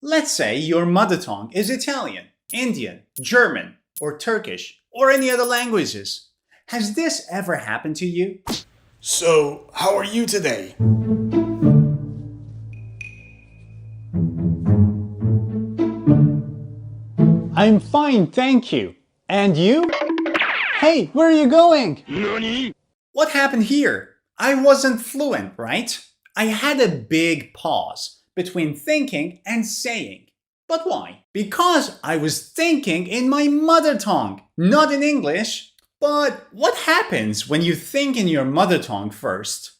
Let's say your mother tongue is Italian, Indian, German, or Turkish, or any other languages. Has this ever happened to you? So, how are you today? I'm fine, thank you. And you? Hey, where are you going? Nani? What happened here? I wasn't fluent, right? I had a big pause between thinking and saying. But why? Because I was thinking in my mother tongue, not in English. But what happens when you think in your mother tongue first?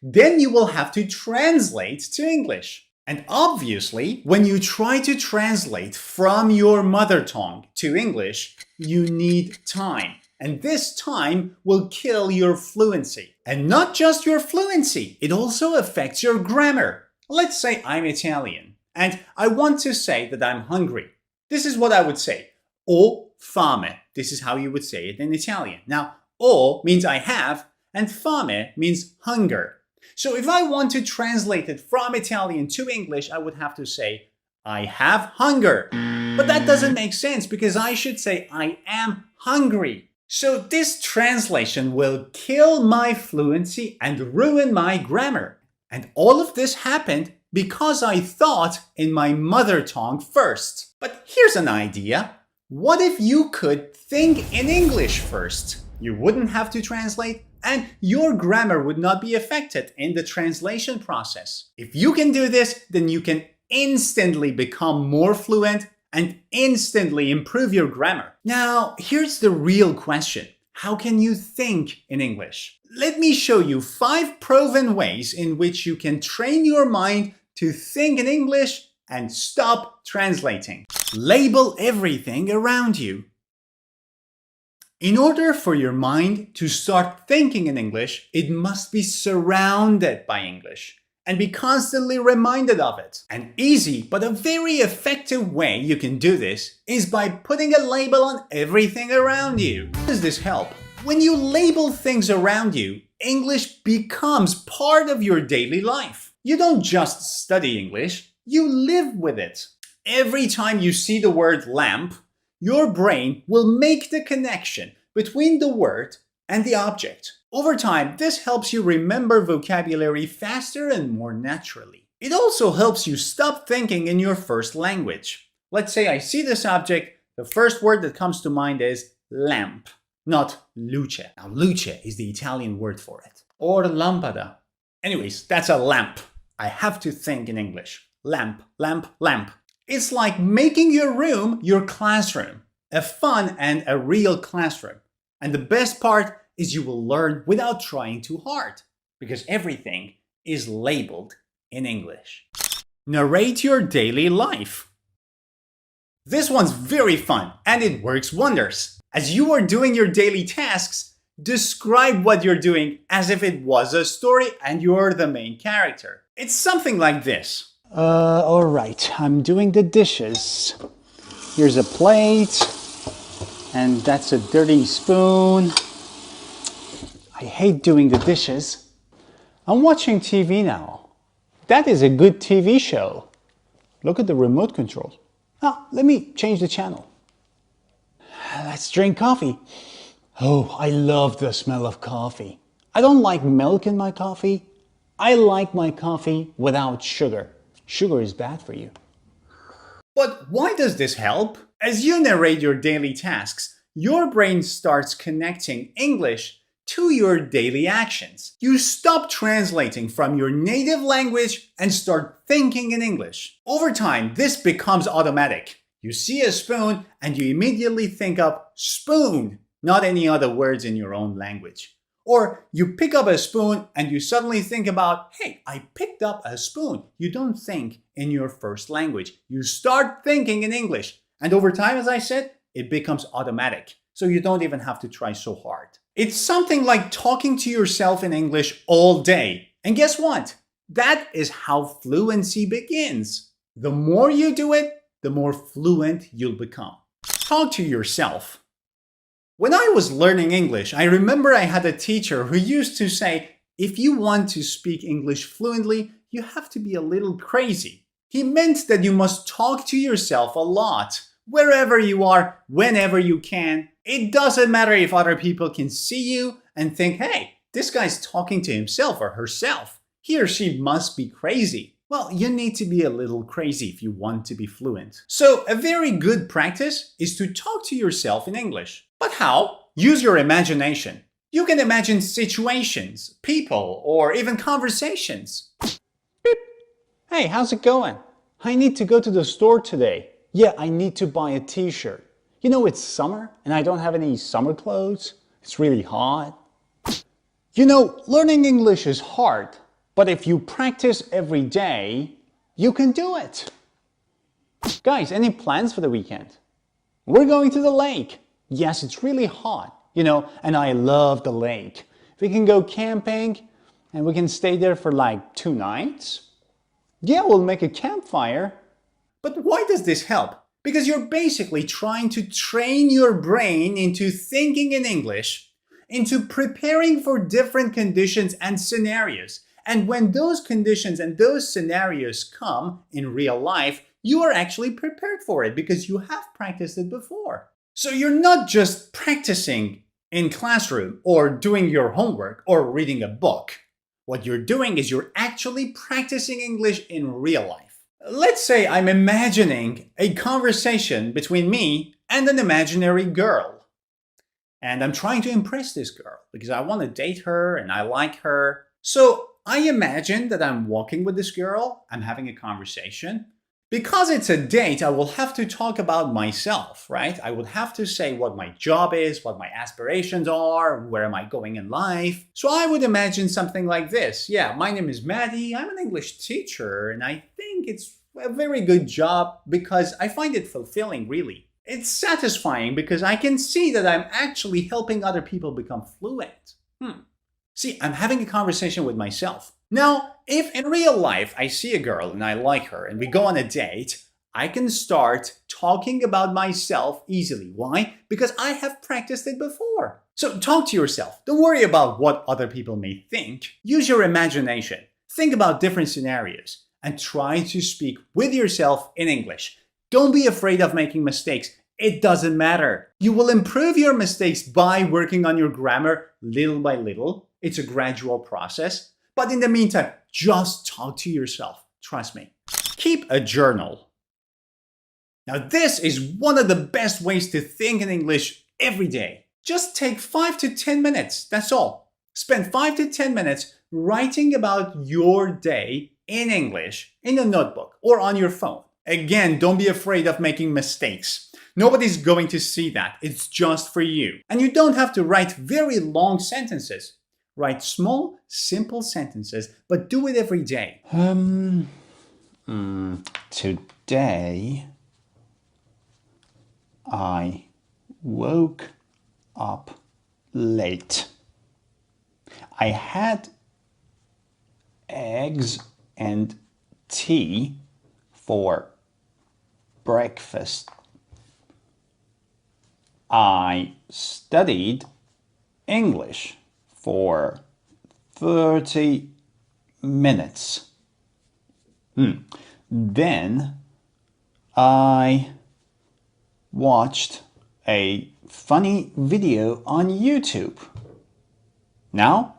Then you will have to translate to English. And obviously, when you try to translate from your mother tongue to English, you need time. And this time will kill your fluency. And not just your fluency, it also affects your grammar. Let's say I'm Italian, and I want to say that I'm hungry. This is what I would say. Ho fame. This is how you would say it in Italian. Now, ho means I have, and fame means hunger. So if I want to translate it from Italian to English, I would have to say, I have hunger. But that doesn't make sense because I should say, I am hungry. So this translation will kill my fluency and ruin my grammar. And all of this happened because I thought in my mother tongue first. But here's an idea. What if you could think in English first? You wouldn't have to translate, and your grammar would not be affected in the translation process. If you can do this, then you can instantly become more fluent and instantly improve your grammar. Now, here's the real question. How can you think in English? Let me show you 5 proven ways in which you can train your mind to think in English and stop translating. Label everything around you. In order for your mind to start thinking in English, it must be surrounded by English and be constantly reminded of it. An easy but a very effective way you can do this is by putting a label on everything around you. How does this help? When you label things around you, English becomes part of your daily life. You don't just study English, you live with it. Every time you see the word lamp, your brain will make the connection between the word and the object. Over time, this helps you remember vocabulary faster and more naturally. It also helps you stop thinking in your first language. Let's say I see this object, the first word that comes to mind is lamp, not luce. Now, luce is the Italian word for it. Or lampada. Anyways, that's a lamp. I have to think in English. Lamp, lamp, lamp. It's like making your room your classroom, a fun and a real classroom. And the best part is you will learn without trying too hard, because everything is labeled in English. Narrate your daily life. This one's very fun and it works wonders. As you are doing your daily tasks, describe what you're doing as if it was a story and you're the main character. It's something like this. All right, I'm doing the dishes. Here's a plate, and that's a dirty spoon. I hate doing the dishes. I'm watching TV now. That is a good TV show. Look at the remote control. Ah, let me change the channel. Let's drink coffee. Oh, I love the smell of coffee. I don't like milk in my coffee. I like my coffee without sugar. Sugar is bad for you. But why does this help? As you narrate your daily tasks, your brain starts connecting English to your daily actions. You stop translating from your native language and start thinking in English. Over time, this becomes automatic. You see a spoon and you immediately think of spoon, not any other words in your own language. Or you pick up a spoon and you suddenly think about, hey, I picked up a spoon. You don't think in your first language. You start thinking in English. And over time, as I said, it becomes automatic. So you don't even have to try so hard. It's something like talking to yourself in English all day. And guess what? That is how fluency begins. The more you do it, the more fluent you'll become. Talk to yourself. When I was learning English, I remember I had a teacher who used to say, if you want to speak English fluently, you have to be a little crazy. He meant that you must talk to yourself a lot, wherever you are, whenever you can. It doesn't matter if other people can see you and think, hey, this guy's talking to himself or herself. He or she must be crazy. Well, you need to be a little crazy if you want to be fluent. So a very good practice is to talk to yourself in English. But how? Use your imagination. You can imagine situations, people, or even conversations. Beep. Hey, how's it going? I need to go to the store today. Yeah, I need to buy a t-shirt. You know, it's summer and I don't have any summer clothes. It's really hot. You know, learning English is hard, but if you practice every day, you can do it. Guys, any plans for the weekend? We're going to the lake. Yes, it's really hot, you know, and I love the lake. We can go camping and we can stay there for like 2 nights. Yeah, we'll make a campfire. But why does this help? Because you're basically trying to train your brain into thinking in English, into preparing for different conditions and scenarios. And when those conditions and those scenarios come in real life, you are actually prepared for it because you have practiced it before. So you're not just practicing in classroom or doing your homework or reading a book. What you're doing is you're actually practicing English in real life. Let's say I'm imagining a conversation between me and an imaginary girl. And I'm trying to impress this girl because I want to date her and I like her. So I imagine that I'm walking with this girl, I'm having a conversation. Because it's a date, I will have to talk about myself, right? I would have to say what my job is, what my aspirations are, where am I going in life. So I would imagine something like this. Yeah, my name is Maddie, I'm an English teacher, and I think it's a very good job because I find it fulfilling, really. It's satisfying because I can see that I'm actually helping other people become fluent. See, I'm having a conversation with myself. Now, if in real life I see a girl and I like her and we go on a date, I can start talking about myself easily. Why? Because I have practiced it before. So talk to yourself. Don't worry about what other people may think. Use your imagination. Think about different scenarios and try to speak with yourself in English. Don't be afraid of making mistakes. It doesn't matter. You will improve your mistakes by working on your grammar little by little. It's a gradual process. But in the meantime, just talk to yourself. Trust me. Keep a journal. Now, this is one of the best ways to think in English every day. Just take 5 to 10 minutes. That's all. Spend 5 to 10 minutes writing about your day in English in a notebook or on your phone. Again, don't be afraid of making mistakes. Nobody's going to see that. It's just for you. And you don't have to write very long sentences. Write small, simple sentences, but do it every day. Today I woke up late. I had eggs and tea for breakfast. I studied English for 30 minutes. Then I watched a funny video on YouTube. Now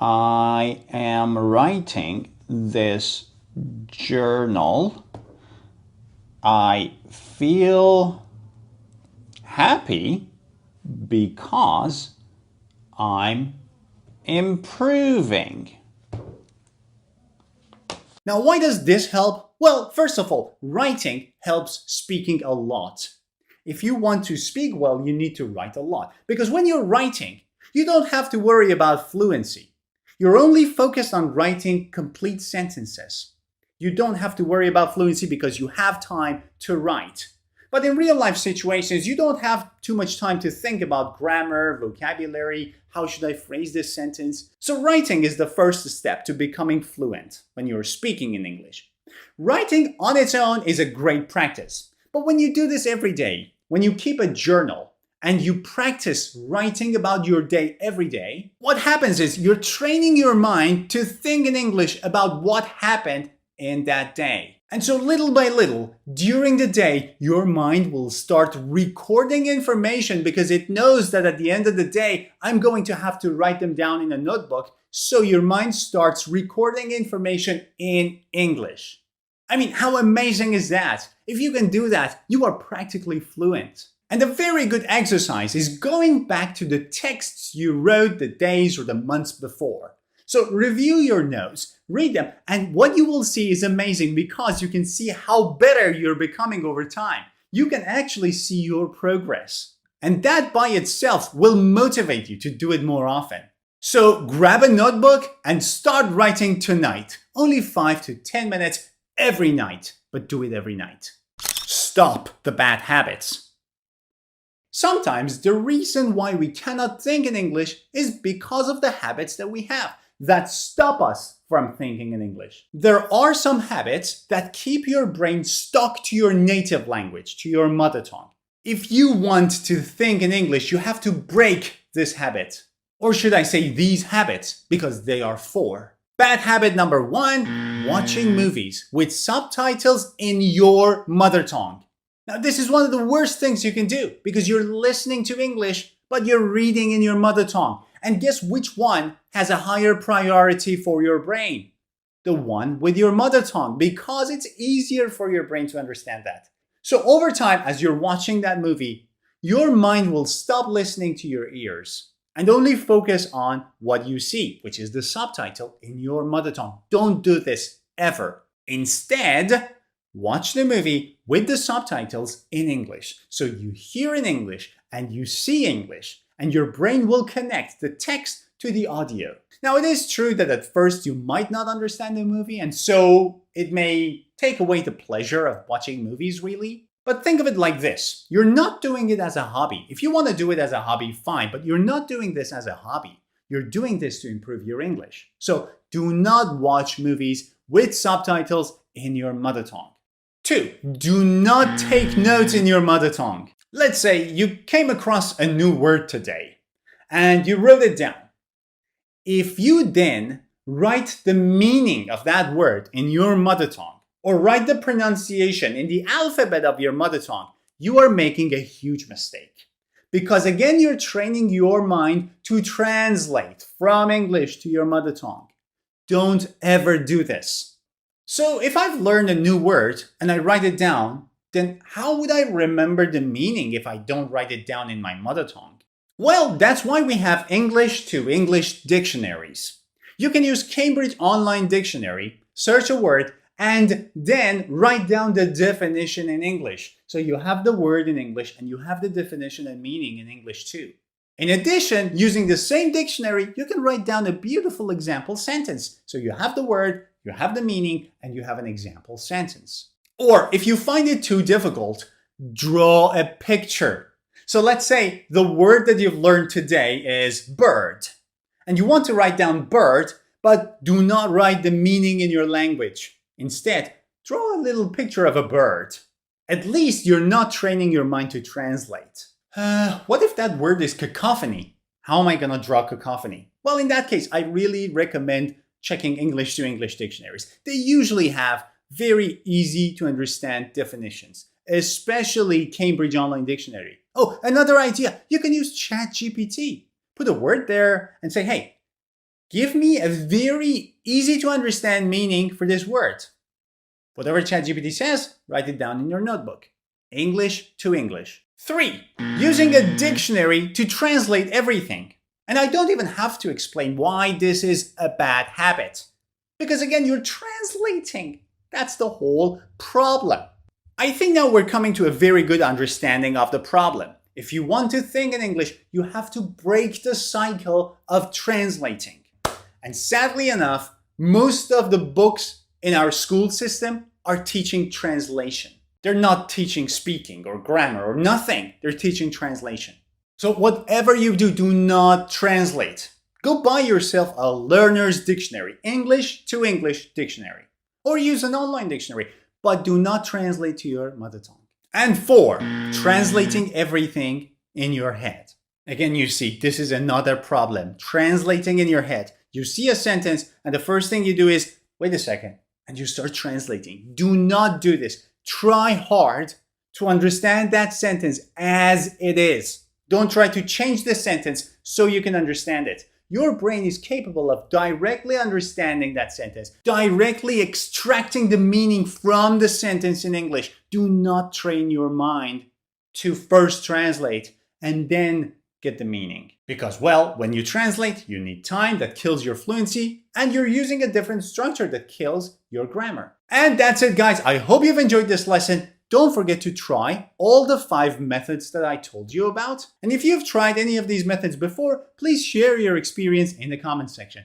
I am writing this journal. I feel happy because I'm improving. Now, why does this help? Well, first of all, writing helps speaking a lot. If you want to speak well, you need to write a lot. Because when you're writing, you don't have to worry about fluency. You're only focused on writing complete sentences. You don't have to worry about fluency because you have time to write. But in real life situations, you don't have too much time to think about grammar, vocabulary, how should I phrase this sentence? So writing is the first step to becoming fluent when you're speaking in English. Writing on its own is a great practice. But when you do this every day, when you keep a journal and you practice writing about your day every day, what happens is you're training your mind to think in English about what happened in that day. And so little by little, during the day, your mind will start recording information because it knows that at the end of the day, I'm going to have to write them down in a notebook. So your mind starts recording information in English. I mean, how amazing is that? If you can do that, you are practically fluent. And a very good exercise is going back to the texts you wrote the days or the months before. So review your notes, read them, and what you will see is amazing because you can see how better you're becoming over time. You can actually see your progress. And that by itself will motivate you to do it more often. So grab a notebook and start writing tonight. Only 5 to 10 minutes every night, but do it every night. Stop the bad habits. Sometimes the reason why we cannot think in English is because of the habits that we have that stop us from thinking in English. There are some habits that keep your brain stuck to your native language, to your mother tongue. If you want to think in English, you have to break this habit. Or should I say these habits, because they are 4. Bad habit number 1, watching movies with subtitles in your mother tongue. Now, this is one of the worst things you can do because you're listening to English, but you're reading in your mother tongue. And guess which one has a higher priority for your brain? The one with your mother tongue, because it's easier for your brain to understand that. So over time, as you're watching that movie, your mind will stop listening to your ears and only focus on what you see, which is the subtitle in your mother tongue. Don't do this ever. Instead, watch the movie with the subtitles in English. So you hear in English and you see English, and your brain will connect the text to the audio. Now, it is true that at first you might not understand the movie, and so it may take away the pleasure of watching movies, really. But think of it like this. You're not doing it as a hobby. If you want to do it as a hobby, fine, but you're not doing this as a hobby. You're doing this to improve your English. So do not watch movies with subtitles in your mother tongue. 2, do not take notes in your mother tongue. Let's say you came across a new word today and you wrote it down. If you then write the meaning of that word in your mother tongue or write the pronunciation in the alphabet of your mother tongue, you are making a huge mistake. Because again, you're training your mind to translate from English to your mother tongue. Don't ever do this. So if I've learned a new word and I write it down, then how would I remember the meaning if I don't write it down in my mother tongue? Well, that's why we have English to English dictionaries. You can use Cambridge Online Dictionary, search a word, and then write down the definition in English. So you have the word in English and you have the definition and meaning in English too. In addition, using the same dictionary, you can write down a beautiful example sentence. So you have the word, you have the meaning, and you have an example sentence. Or if you find it too difficult, draw a picture. So let's say the word that you've learned today is bird. And you want to write down bird, but do not write the meaning in your language. Instead, draw a little picture of a bird. At least you're not training your mind to translate. What if that word is cacophony? How am I going to draw cacophony? Well, in that case, I really recommend checking English to English dictionaries. They usually have very easy to understand definitions, especially Cambridge Online Dictionary. Oh, another idea. You can use ChatGPT. Put a word there and say, hey, give me a very easy to understand meaning for this word. Whatever ChatGPT says, write it down in your notebook. English to English. 3, using a dictionary to translate everything. And I don't even have to explain why this is a bad habit. Because again, you're translating. That's the whole problem. I think now we're coming to a very good understanding of the problem. If you want to think in English, you have to break the cycle of translating. And sadly enough, most of the books in our school system are teaching translation. They're not teaching speaking or grammar or nothing. They're teaching translation. So whatever you do, do not translate. Go buy yourself a learner's dictionary, English to English dictionary. Or use an online dictionary, but do not translate to your mother tongue. And 4, translating everything in your head. Again, you see, this is another problem. Translating in your head. You see a sentence, and the first thing you do is, wait a second, and you start translating. Do not do this. Try hard to understand that sentence as it is. Don't try to change the sentence so you can understand it. Your brain is capable of directly understanding that sentence, directly extracting the meaning from the sentence in English. Do not train your mind to first translate and then get the meaning. Because, well, when you translate, you need time that kills your fluency, and you're using a different structure that kills your grammar. And that's it, guys. I hope you've enjoyed this lesson. Don't forget to try all the 5 methods that I told you about. And if you've tried any of these methods before, please share your experience in the comment section.